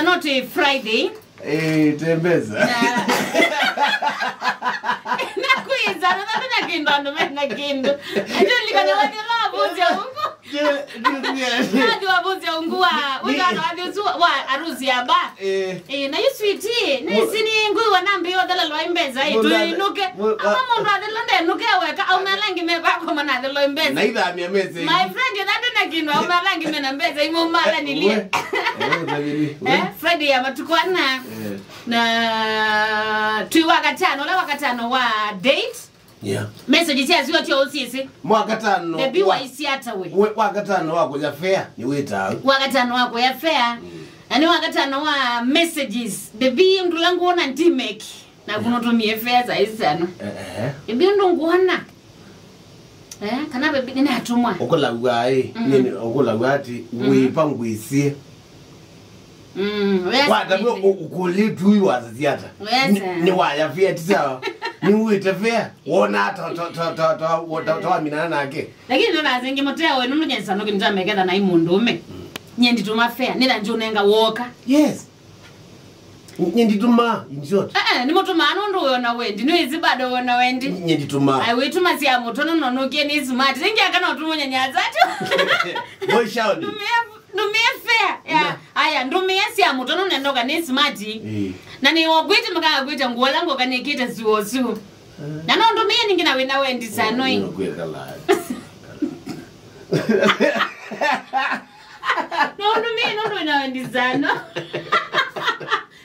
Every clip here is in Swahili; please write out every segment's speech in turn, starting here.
not a Friday. Tembeza. Nakuiza na kinda ndo mena kindo. Ajoli kana wani rabuzi ungu. Ndio abuzi ungu ugana wa aruzi aba. Na yuswiti na sini ngu wanambi odala loimbeza itu inuke. Ama mundu adala nuke weka au malangi me bako manade loimbeza. Na ida miameze. My friend yadanda na kindo au malangi mena mbeza imo mala nilie. Friday ya matukwana. Na tui wakatano wa date. Yeah. Message tia yote osisi. Wakatano. Baby wa isi hata we. Wakatano wako ya fair ni weta. Wakatano wako ya fair. Ani wakatano wa messages. Baby ndulangu ona ndimeki. Na kunotumie fair za isana. Baby ndunguona. Kana baby ni atumwa. Okolagwa nini okolagwa ati wipangwisie. Wada ukulitu iwaziata. Ni waya fair tisa. Ni uite fair. Wona ta minana nake. Lakini ndo nazingi motea we nunu nyensa no kinja megeda na imundume. Nyendi tuma fair nila njunenga woka. Yes. Nyendi tuma in short. Ni motuma anu ndo na wendi. Ni izi bado wona wendi. Nyendi tuma. Ai we tuma siya motono no no ni smart. Zingi akana utumo nyanyaza tu. Boy shout. Ndumie fair. Ya. Aya ndumie siya motono nendoka ni smart. Na ni wogwiti maka gwita nguola ngo kanikita siwosu. Na no ndumie ningina wena wendi sanoi. No ndumie wena wendi sano.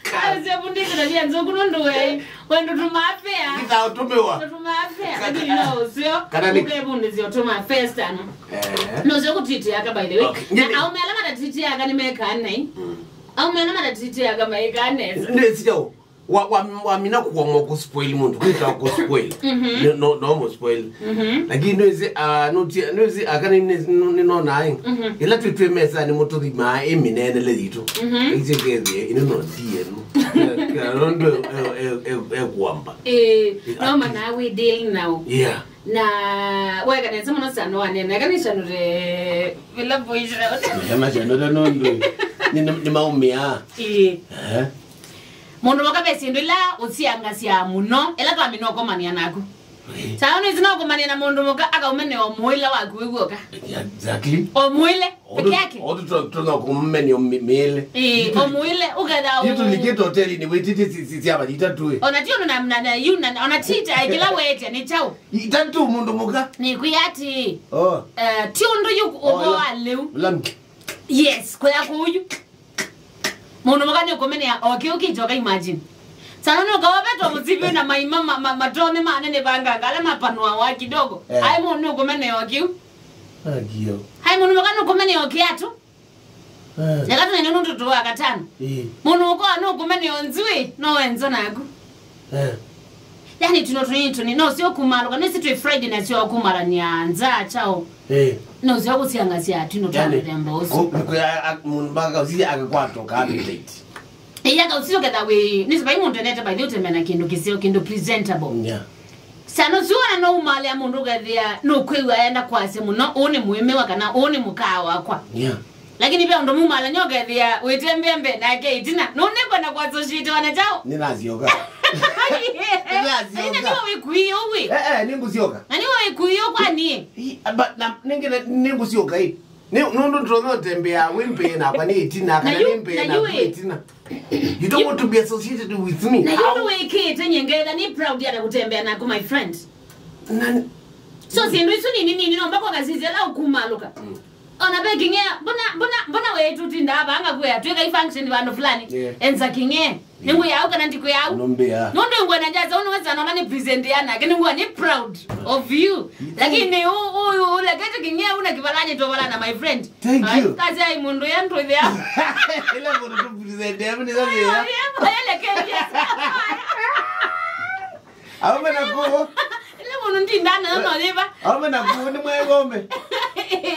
Kaze bundika na vya nzoku nondowe. Wendo tumafea. Kita utumewa. Tumafea. Lakini no sio. Uke bundizi otuma first ano. No sio kutiti aka by the way. Na aume alama tatiti aka nimeka nai. Aume alama tatiti aka maika nesa. Ndio. Wa mina kuwa ku spoil muntu kwita ku spoil. No mo spoil. Lakini no zi akani ni no nai. Ila tutwe mesa ni mutu ma eminene le yitu. Izegeze ino no die no. Karondo kwamba. No mana we dealing now. Yeah. Na wega nesa muno sano wane na kanisha no re vila boys. Yama jano no ndo. Ni maumia. Mundu wakabesi la usianga siya muno ela kwa minoko mania nako. Sauni zinoko mania na mundu muka aka umene omuile waku wiguoka. Exactly. Omuile peke yake. Odu tuna kumene omile. Omuile ukada yitu likito hoteli ni wetiti sisi hapa itatu. Onatio na yuna onatita ikila wete ni chao. Itatu mundu muka. Ni kuyati. Tiondo yuko obo aleu. Lamki. Yes, kwa kuyu. Mundu mukani ukomenea okay joka imagine. Sana no kawabeto muzibi na maima matone manene banga ngale mapanwa wa kidogo. Ai mundu ukomenea okay. Agio. Hai mundu mukani ukomenea okay atu. Nyakatu nene nundu tuwa katano. Mundu mukani ukomenea nzui no wenzo naku. Yani tunotuni no sio kumalo kana sisi tu Friday na sio kumala nyanza chao. No sio kusianga sia tino tano dembo. Kuya munbaga uzi akakwato ka date. Yaka usio kada we nisiba imuntu neta by the utemena kindu kisio kindu presentable. Yeah. Sano zuwa no umale amundu gathia no kwewa enda kwase muno one muemewa kana one mukawa kwa. Yeah. Lakini pia ndo mumala nyoga thia wetembembe na gate no neko na kwazo shito wana chao. Ninazioka. Nini wikuyo we? Ningusioka. Nani wikuyo kwani? But ningusioka hii. Nundu ntrono tembea wimpe na kwa ni itina kana nimpe na itina. You don't want to be associated with me. Na you weke tenyengela ni proud ya kutembea na my friend. So si ndio nini no mbako kazizela ukumaluka. Ona beginge bona wetu tindaba anga kuya tweka ifunction bando fulani enza kinge ningu yao kana ndiko yao nondo ngwana njaza unaweza naona ni present yana lakini ngwa ni proud of you lakini huyu lekete kinge una kibalanye to bala na my friend kazi ai mundu yanto there ile mundu tu present yapo ni zaje ya ile kenge au mena ko ile mundu ndindana no liba au mena ko ni mwe ngombe.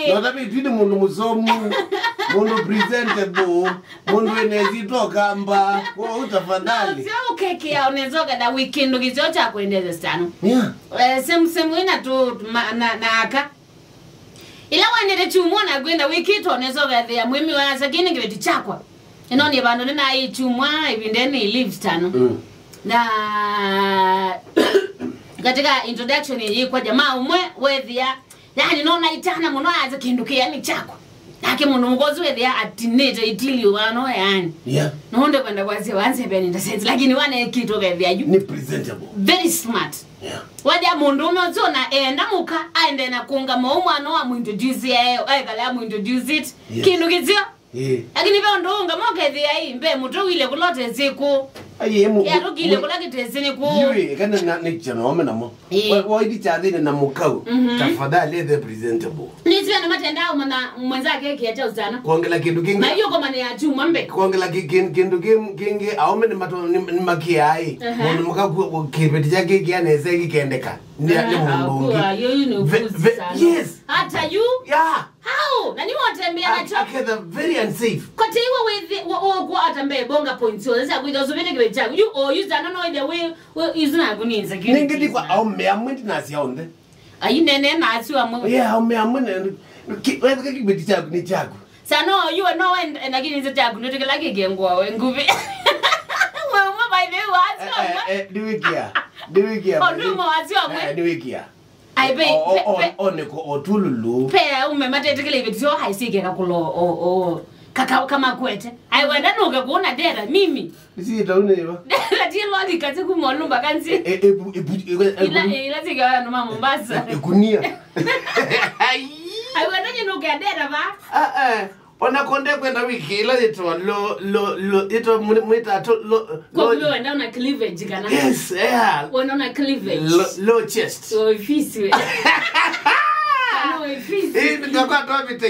No tabi twidi mundu musomu, mundu presentable, mundu enezito kamba, kwa utafadhali. Sio keke ya unezoga da weekend ukizio cha kuendeza sana. Yeah. Semu ina tu na aka. Ila wanele chumona kwenda wiki to unezoga ya mwimi wana sakini ngeti chakwa. Inoni bano na ichumwa ibindeni leaves tano. Na katika introduction hii kwa jamaa umwe wethia yani nona itana muno aza kindukia ni chako. Nake muno ngozi wethia atinete itili wano yani. Yeah. Nonde kwenda kwazi wanze beni ndasenze lakini wane kitu wethia you. Ni presentable. Very smart. Yeah. Wadia mundu umezona enda muka aende na kunga mwana wa muintroduce yeye aikala muintroduce it. Yes. Kindu kizio? Yeah. Lakini veo ndunga mokethia hii mbe mutu wile kulote ziku. Aye mu. Ya rugile kulaki tezini ku. Yui kana na chano ome namo. Wa idi chadini na mukau. Tafadhali the presentable. Nisiwe na matenda umana mwenzake kiacha usana. Kuongela kindu kingi. Na hiyo kwa mane ya chuma mbe. Kuongela kindu kingi aume ni mato ni makiai. Mundu muka kipeti chake kianeze kikendeka. Ni mundu. Yoyu ni ufuzi sana. Yes. Hata you? Yeah. How? Nani watembea na choko? Okay, they're very unsafe. Kwa tiwa with kwa atambe bonga points. So let's go to the great job. You or use that no the way is not going in security. Ningedi kwa aume amwendi nasi yaonde. Ayi nene na atu amwe. Yeah, aume amwene. Wewe kipeti chako ni chako. Sano you know and again is a tag no take like ngwa we nguvi. Well, my baby was. Do we care? Oh, no more atu amwe. Do we care? I be Oneko otululu. Pe umemata itikile vitio haisike kakulo kaka kama kwete. Ai wenda nuka kuona dera mimi. Isi taune ba. La tilo likati kumolumba kanzi. Ila tika no mama Mombasa. Ekunia. Ai wenda nuka dera ba. Ona konde kwenda wiki ila yeto lo yeto mwita to lo. Kwa wenda una cleavage kana. Yes, yeah. Wenda una cleavage. Low chest. So ifisi we. Ano ifisi. Ngakwa to